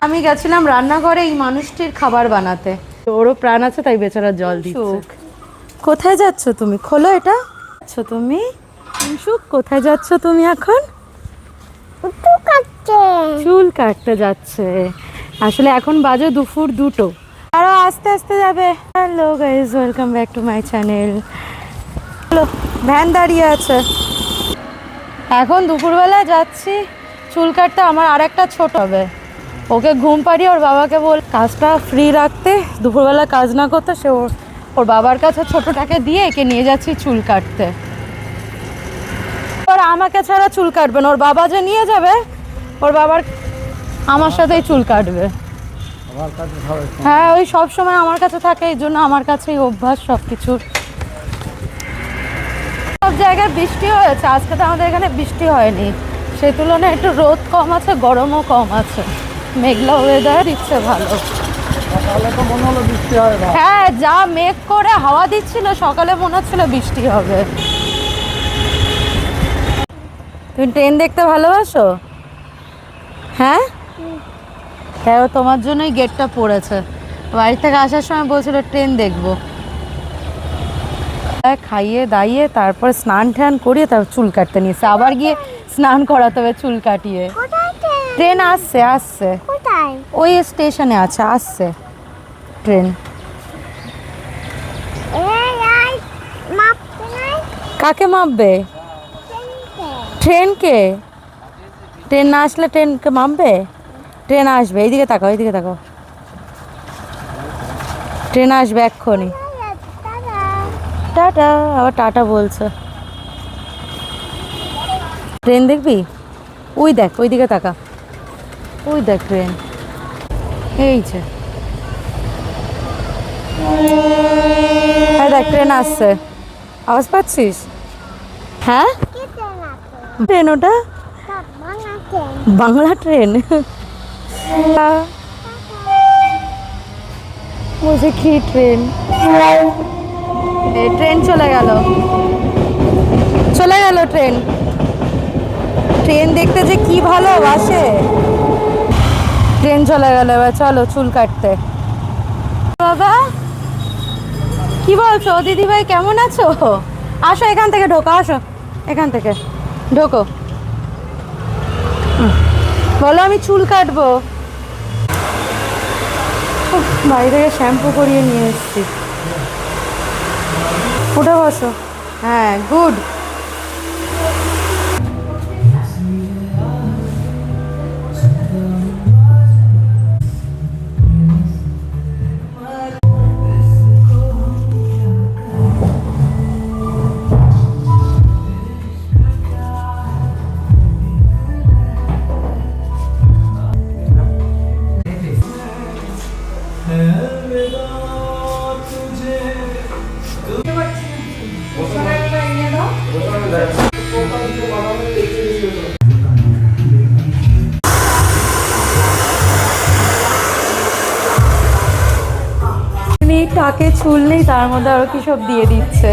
আমি গেছিলাম রান্নাঘরে এই মানুষটির খাবার বানাতে, ওরও প্রাণ আছে তাই বেচারা জল দিচ্ছে। কোথায় যাচ্ছ তুমি? খোলো এটা। তুমি সুখ কোথায় যাচ্ছ তুমি এখন? চুল কাটতে যাচ্ছে। আসলে এখন বাজে দুপুর 2টো, আরো আস্তে আস্তে যাবে। Hello guys, welcome back to my channel. Hello, van দাঁড়িয়ে আছে। এখন দুপুরবেলা যাচ্ছি চুল কাটতে। আমার আর একটা ছোট হবে, ওকে ঘুম পাড়িয়ে ওর বাবাকে বল কাজটা ফ্রি রাখতে, দুপুরবেলা কাজ না করতে। সে ওর বাবার কাছে ছোটটাকে দিয়ে একে নিয়ে যাচ্ছি চুল কাটতে। ওর আমাকে ছাড়া চুল কাটবে না, ওর বাবা যে নিয়ে যাবে ওর বাবার আমার সাথেই চুল কাটবে। হ্যাঁ, ওই সব সময় আমার কাছে থাকে, এই জন্য আমার কাছেই অভ্যাস সব কিছুর। সব জায়গায় বৃষ্টি হয়েছে, আজকে তো আমাদের এখানে বৃষ্টি হয়নি। সেই তুলনায় একটু রোদ কম আছে, গরমও কম আছে, মেঘলা ওয়েদার দিচ্ছে ভালো। হ্যাঁ, যা মেঘ করে হাওয়া দিচ্ছিল সকালে মনে হচ্ছিল বৃষ্টি হবে। তুমি ট্রেন দেখতে ভালোবাসো? হ্যাঁ, হ্যাঁ, তোমার জন্যই গেটটা পড়েছে। বাড়ি থেকে আসার সময় বলছিল ট্রেন দেখবো। খাইয়ে দাইয়ে তারপর স্নান টান করিয়ে তারপর চুল কাটতে নিয়েছে। আবার গিয়ে স্নান করাতে হবে চুল কাটিয়ে। ট্রেন আসছে ওই স্টেশনে আছে, আসছে ট্রেন। কাকে মাপবে? ট্রেনকে? ট্রেন না আসলে ট্রেনকে মাপবে? ট্রেন আসবে, এইদিকে তাকাও, এইদিকে তাকাও। ট্রেন আসবে এক্ষুনি। টাটা, আবার টাটা বলছে। ট্রেন দেখবি? ওই দেখ, ওইদিকে তাকা, ওই দেখ ট্রেন, এই যে দেখ ট্রেন আসছে। আওয়াজ পাচ্ছিস? হ্যাঁ, ট্রেন ওটা বাংলা ট্রেন। বুঝে কি ট্রেন? ট্রেন চলে গেল ট্রেন। ট্রেন দেখতে যে কি ভালোবাসে। ট্রেন চলে গেল, এবার চলো চুল কাটতে। বাবা কি বলছো? দিদি ভাই কেমন আছো? আসো এখান থেকে ঢোকো, আসো এখান থেকে ঢোকো। বলো আমি চুল কাটবো। বাড়ি থেকে শ্যাম্পু করিয়ে নিয়ে এসছি। উঠে বসো। হ্যাঁ, গুড। টাকে চুল নেই, তার মধ্যে আরো কি সব দিয়ে দিচ্ছে।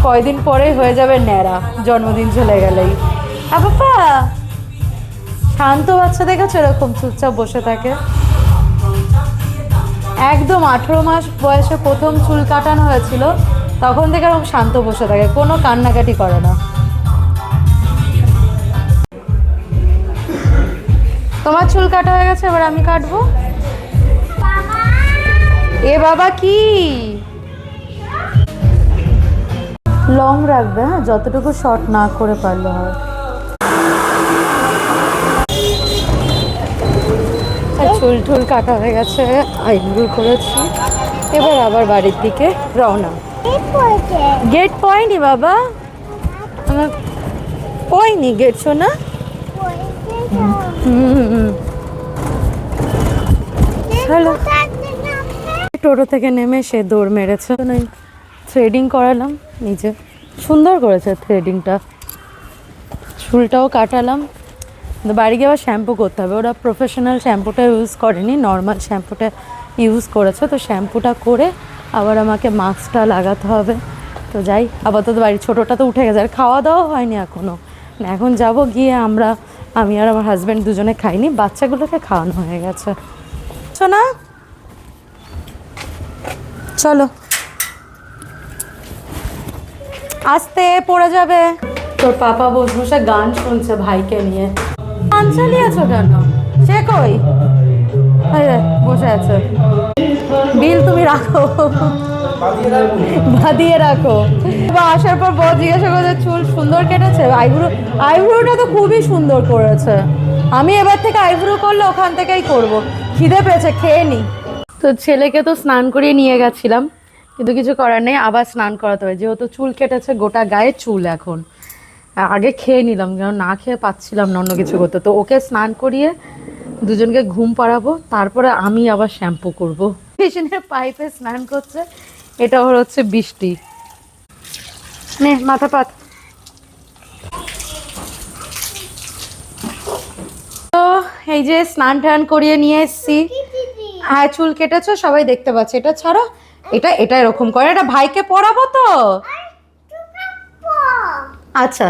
কয়দিন পরে হয়ে যাবে ন্যাড়া, জন্মদিন চলে গেলেই। বাবা শান্ত বাচ্চা দেখেছো এরকম চুপচাপ বসে থাকে? একদম 18 মাস বয়সে প্রথম চুল কাটানো হয়েছিল, তখন থেকে এরকম শান্ত বসে থাকে, কোনো কান্নাকাটি করে না। তোমার চুল কাটা হয়ে গেছে, এবার আমি কাটবো। এ বাবা কি লং রাখবে? হ্যাঁ, যতটুকু শর্ট না করে পারলে হয়। চুল টুল কাটা হয়ে গেছে, আইব্রো করেছি, এবার আবার বাড়ির দিকে রওনা। গেট পয়েন্টই বাবা, আমার পয়নি গেট শোনা। হ্যালো, টোটো থেকে নেমে সে দৌড় মেরেছে। থ্রেডিং করালাম নিজে, সুন্দর করেছে থ্রেডিংটা। চুলটাও কাটালাম। বাড়ি গিয়ে আবার শ্যাম্পু করতে হবে। ওরা প্রফেশনাল শ্যাম্পুটা ইউজ করেনি, নর্মাল শ্যাম্পুটা ইউজ করেছে। তো শ্যাম্পুটা করে আবার আমাকে মাস্কটা লাগাতে হবে। তো যাই, আপাতত বাড়ি ছোটোটা তো উঠে গেছে, আর খাওয়া দাওয়া হয়নি এখনও। এখন যাব, গিয়ে আমরা আমি আর আমার হাজব্যান্ড দুজনে খাইনি, বাচ্চাগুলোকে খাওয়ানো হয়ে গেছে। শোনা চলো, আস্তে পড়ে যাবে। তোর পাপা বসে বসে গান শুনছে ভাইকে নিয়ে। গান চালিয়েছো কেন? সে কই? বসে আছে। বিল তুমি রাখো, বাঁধিয়ে রাখো। আসার পর বড় জিজ্ঞাসা করছে চুল সুন্দর কেটেছে, আইব্রোটা তো খুবই সুন্দর করেছে। আমি এবার থেকে আইব্রো করলে ওখান থেকেই করব। খিদে পেয়েছে, খেয়ে নি। তো ছেলেকে তো স্নান করিয়ে নিয়ে গেছিলাম, কিন্তু কিছু করার নেই, আবার স্নান করাতে হবে, যেহেতু চুল কেটেছে, গোটা গায়ে চুল। এখন আগে খেয়ে নিলাম, কারণ না খেয়ে পাচ্ছিলাম না অন্য কিছু করতে। তো ওকে স্নান করিয়ে দুজনকে ঘুম পাড়াবো, তারপরে আমি আবার শ্যাম্পু করবো। পেছনের পাইপে স্নান করছে, এটা ওর হচ্ছে বৃষ্টি। নে মাথা পাত। তো এই যে স্নান টান করিয়ে নিয়ে এসছি। হ্যাঁ চুল কেটেছো, সবাই দেখতে পাচ্ছে। এটা ছাড়ো, এটা এরকম করে, এটা ভাইকে পরাবো তো। আচ্ছা,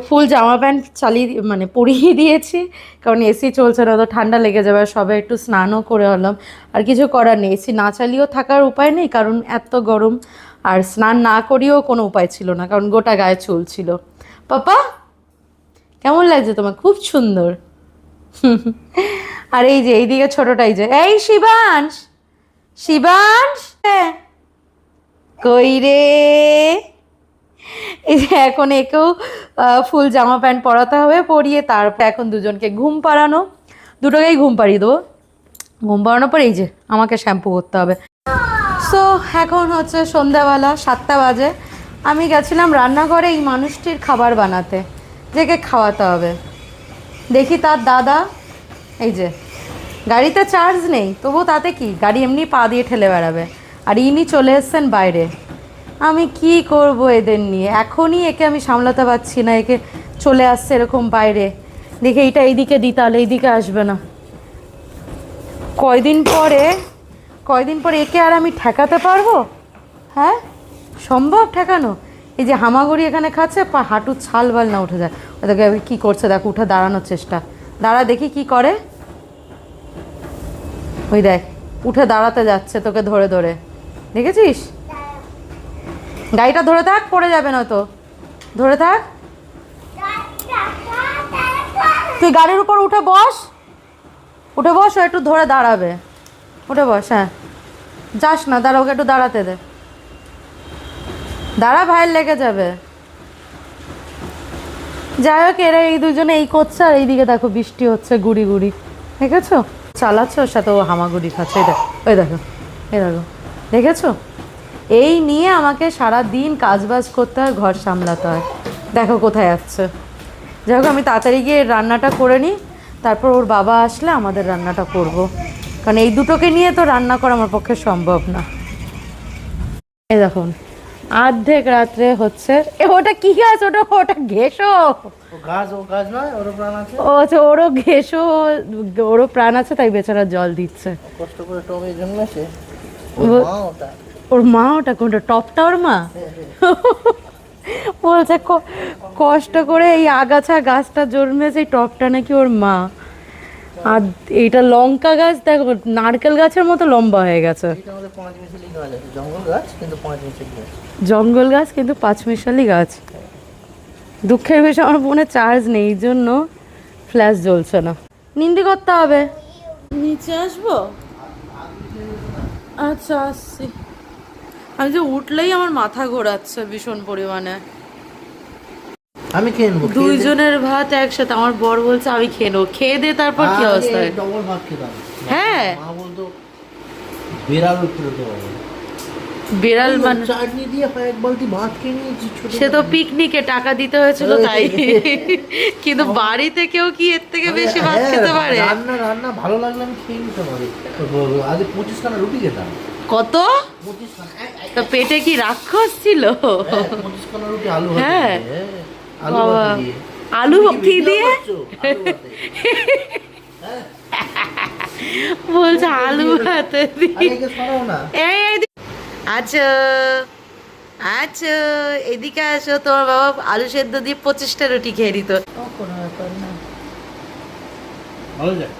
ফুল জামা প্যান্ট চালিয়ে পরিয়ে দিয়েছি, কারণ এসি চলছে না, তো ঠান্ডা লেগে যাবে। সবাই একটু স্নানও করে হলাম, আর কিছু করার নেই। এসি না চালিয়েও থাকার উপায় নেই, কারণ এত গরম। আর স্নান না করিয়েও কোনো উপায় ছিল না, কারণ গোটা গায়ে চুল ছিল। পাপা কেমন লাগছে তোমার? খুব সুন্দর। আর এই যে এইদিকে ছোটটাই যে, এই শিবাংশ, শিবাংশ কই রে? এই যে এখন একেও ফুল জামা প্যান্ট পরাতে হবে, পরিয়ে তারপর এখন দুজনকে ঘুম পাড়ানো, দুটোকেই ঘুম পাড়িয়ে দেবো। ঘুম পাড়ানোর পর এই যে আমাকে শ্যাম্পু করতে হবে। সো এখন হচ্ছে সন্ধ্যাবেলা 7টা বাজে। আমি গেছিলাম রান্নাঘরে এই মানুষটির খাবার বানাতে, যেকে খাওয়াতে হবে। দেখি তার দাদা, এই যে গাড়িতে চার্জ নেই, তবু তাতে কি, গাড়ি এমনি পা দিয়ে ঠেলে বেড়াবে। আর ইনি চলে এসছেন বাইরে। আমি কি করব এদের নিয়ে? এখনই একে আমি সামলাতে পারছি না, একে চলে আসছে এরকম বাইরে। দেখে এইটা এইদিকে দিই, তাহলে এইদিকে আসবে না। কয়দিন পরে একে আর আমি ঠেকাতে পারবো? হ্যাঁ সম্ভব ঠেকানো? এই যে হামাগুড়ি এখানে খাচ্ছে, হাঁটুর ছাল বাল না উঠে যায়। ওদেরকে কী করছে দেখো, উঠে দাঁড়ানোর চেষ্টা। দাঁড়া দেখি কি করে। ওই দেখ উঠে দাঁড়াতে যাচ্ছে তোকে ধরে ধরে, দেখেছিস? গাড়িটা ধরে থাক, পড়ে যাবে না তো, ধরে থাক। তুই গাড়ির উপর উঠে বস, ও একটু ধরে দাঁড়াবে। উঠে বস, হ্যাঁ যাস না, দাঁড়া, ওকে একটু দাঁড়াতে দে। দাঁড়া, ভাইয়ের লেগে যাবে। যাই হোক, এরা এই দুজনে এই করছে, আর এইদিকে দেখো বৃষ্টি হচ্ছে গুড়ি গুড়ি, দেখেছো? চালাচ্ছে, ওর সাথে ও হামাগুড়ি খাচ্ছে। এই দেখো দেখেছো? এই নিয়ে আমাকে সারা দিন কাজবাজ করতে হয়, ঘর সামলাতে হয়। দেখো কোথায় যাচ্ছে। যাই হোক, আমি তাড়াতাড়ি গিয়ে রান্নাটা করে নিই, তারপর ওর বাবা আসলে আমাদের রান্নাটা করব, কারণ এই দুটোকে নিয়ে তো রান্না করা আমার পক্ষে সম্ভব না। এই দেখুন অর্ধেক রাত্রে হচ্ছে। ওটা কি গাছ? ওটা ঘেঁষো। ও আচ্ছা, ওরও ঘেঁষো, ওরও প্রাণ আছে, তাই বেচারা জল দিচ্ছে কষ্ট করে। ওর মা? ওটা কোনটা? টপটা ওর মা? বলছে কষ্ট করে এই আগাছা গাছটা জন্মেছে, এই টপটা নাকি ওর মা। আর এইটা লঙ্কা গাছ, দেখো নারকেল গাছের মতো লম্বা হয়ে গেছে। জঙ্গল গাছ কিন্তু পাঁচমিশালি গাছ। দুঃখের বিষয় আমার ফোনে চার্জ নেই, এই জন্য ফ্ল্যাশ জ্বলছে না। নিন্দি করতে হবে। নিচে আসবো? আচ্ছা আসছি। আমি যে উঠলেই আমার মাথা ঘোরাচ্ছে ভীষণ পরিমাণে। আমি খেয়ে নেবো দুইজনের ভাত একসাথে। আমার বর বলছে আমি খেয়ে নেবো, খেয়ে দে তারপর কি অবস্থা? ডবল ভাত খেতাম। হ্যাঁ মা বলতো বিড়াল বিড়াল মানে চাটনি দিয়ে এক বালতি ভাত খেয়ে নিয়েছি। সে তো পিকনিকে টাকা দিতে হয়েছিল তাই, কিন্তু বাড়িতে কেউ কি এর থেকে বেশি ভাত খেতে পারে? রান্না ভালো লাগলে আমি খেয়ে নিতে পারি। আগে 25 খানা রুটি খেতাম। কত? 25 খানা। তো পেটে কি রাক্ষস ছিল? 25 খানা রুটি আলু ভাতে। হ্যাঁ আলু কি দিয়ে বলছে? আলু ভাতে আচ্ছা আচ্ছা, এদিকে আসো। তোমার বাবা আলু সেদ্ধ দিয়ে 25টা রুটি খেয়ে দিত। কোনো ব্যাপার না। ভালো যায়।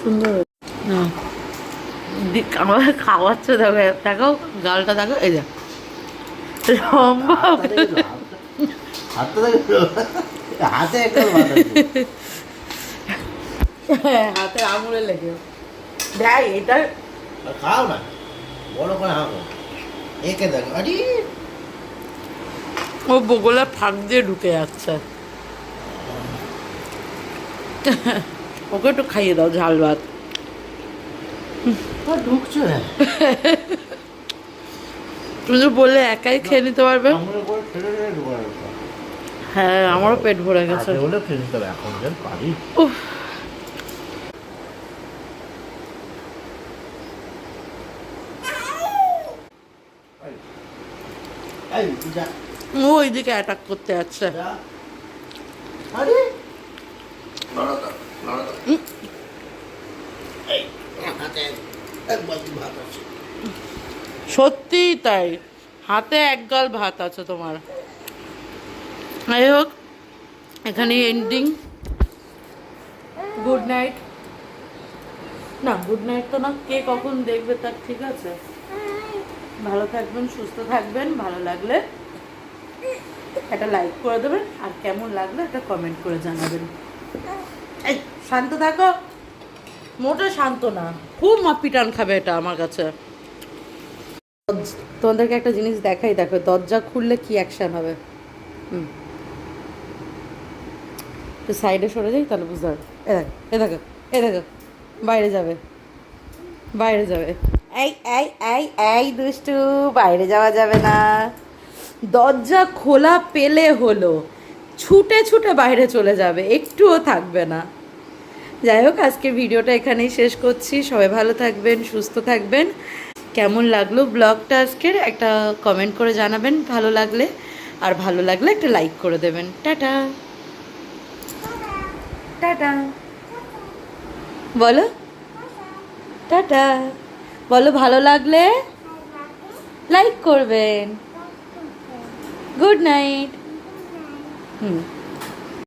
সুন্দর না আমাকে খাওয়াচ্ছে, দেখো দেখো গালটা দেখো, এই দেখ সম্ভব হাতে একটা ভাত আছে। হাতে আঙুলে লেগে দেখ এটা খাও না, বড় করে হাঁকো। একে দেখো, আরে ও বগলের ফাঁক দিয়ে ঢুকে যাচ্ছে। ওকে একটু খাইয়ে দাও ঝাল ভাত। ঢুকছে না। তুমি তো বললে একাই খেয়ে নিতে পারবে। আমরা করে ঠেলে ঠেলে ঢুকে গেছে। হ্যাঁ আমারও পেট ভরে গেছে। হাতে হলে খেয়ে নিতে হবে, এখন যেন পারি। উফ, এই, যা, ও ওইদিকে অ্যাটাক করতে যাচ্ছে। যা। আরে, নড়ো তো, নড়ো তো। এই, আমার হাতে এক বালতি ভাত আছে। সত্যিই তাই, হাতে এক গাল ভাত আছে তোমার। যাই হোক, এখানে এন্ডিং। Good night. না গুড নাইট তো না, কে কখন দেখবে তার ঠিক আছে। ভালো থাকবেন, সুস্থ থাকবেন। ভালো লাগলে একটা লাইক করে দেবেন, আর কেমন লাগলো একটা কমেন্ট করে জানাবেন। এই শান্ত থাকো, মোটা শান্ত না, খুব মাপিটান খাবে এটা আমার কাছে। তোমাদেরকে একটা জিনিস দেখাই, দেখো দরজা খুললে কি অ্যাকশন হবে। তো সাইডে সরে যাই তাহলে বুঝতে পারবে। এ দেখো, এ দেখো, বাইরে যাবে, বাইরে যাবে। এই এই এই এই দুষ্টু, বাইরে যাওয়া যাবে না। দরজা খোলা পেলে হলো, ছুটে ছুটে বাইরে চলে যাবে, একটুও থাকবে না। যাই হোক, আজকে ভিডিওটা এখানেই শেষ করছি। সবাই ভালো থাকবেন, সুস্থ থাকবেন। কেমন লাগলো ব্লগটা আজকের একটা কমেন্ট করে জানাবেন ভালো লাগলে, আর ভালো লাগলে একটা লাইক করে দেবেন। টাটা টাটা বলো, টাটা বলো, ভালো লাগলে লাইক করবেন। Good night.